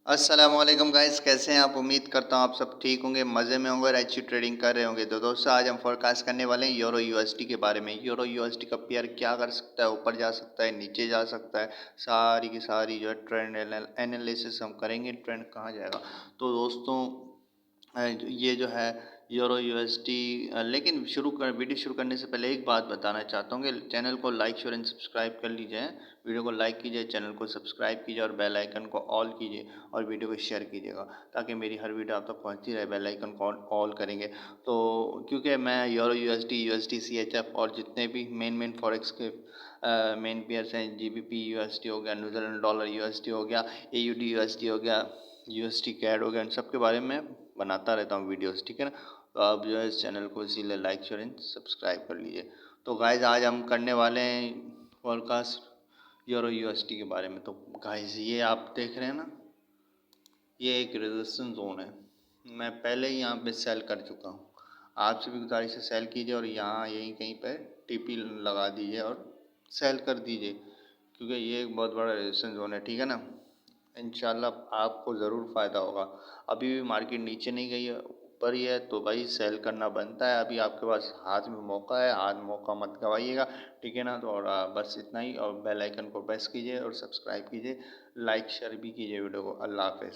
अस्सलाम वालेकुम गाइस, कैसे हैं आप? उम्मीद करता हूँ आप सब ठीक होंगे, मज़े में होंगे और अच्छी ट्रेडिंग कर रहे होंगे। तो दोस्तों आज हम फोरकास्ट करने वाले हैं यूरो यूएसडी के बारे में। यूरो यूएसडी का पेयर क्या कर सकता है, ऊपर जा सकता है, नीचे जा सकता है, सारी की सारी जो है ट्रेंड एनालिसिस हम करेंगे। ट्रेंड कहाँ जाएगा तो दोस्तों ये जो है यूरो यूएसडी। लेकिन वीडियो शुरू करने से पहले एक बात बताना चाहता हूँ कि चैनल को लाइक शेयर एंड सब्सक्राइब कर लीजिए। वीडियो को लाइक कीजिए, चैनल को सब्सक्राइब कीजिए और बेल आइकन को ऑल कीजिए और वीडियो को शेयर कीजिएगा ताकि मेरी हर वीडियो आप तक पहुँचती रहे। बेल आइकन को ऑल करेंगे तो क्योंकि मैं यूरो यूएसडी यूएसडी सीएचएफ और जितने भी मेन फॉरेक्स के मेन पेयर्स हैं, जीबीपी यूएसडी हो गया, न्यूजीलैंड डॉलर यूएसडी हो गया, एयूडी यूएसडी हो गया, यूएसडी कैड हो गया, इन सब के बारे में बनाता रहता हूँ वीडियोस, ठीक है ना। तो आप जो है इस चैनल को इसीलिए लाइक शेयर एंड सब्सक्राइब कर लीजिए। तो गाइज आज हम करने वाले हैं पॉडकास्ट यूरो यूएसडी के बारे में। तो गाइज ये आप देख रहे हैं ना, ये एक रेजिस्टेंस जोन है। मैं पहले ही यहाँ पे सेल कर चुका हूँ। आपसे भी गुजारिश है सेल कीजिए और यहाँ यहीं कहीं पे टीपी लगा दीजिए और सेल कर दीजिए क्योंकि ये एक बहुत बड़ा रेजिस्टेंस जोन है, ठीक है ना। इंशाल्लाह आपको ज़रूर फ़ायदा होगा। अभी भी मार्केट नीचे नहीं गई है, ऊपर ही है, तो भाई सेल करना बनता है। अभी आपके पास हाथ में मौका है, हाथ मौका मत गवाइएगा, ठीक है ना। तो और बस इतना ही, और बेल आइकन को प्रेस कीजिए और सब्सक्राइब कीजिए, लाइक शेयर भी कीजिए वीडियो को। अल्लाह हाफ़िज़।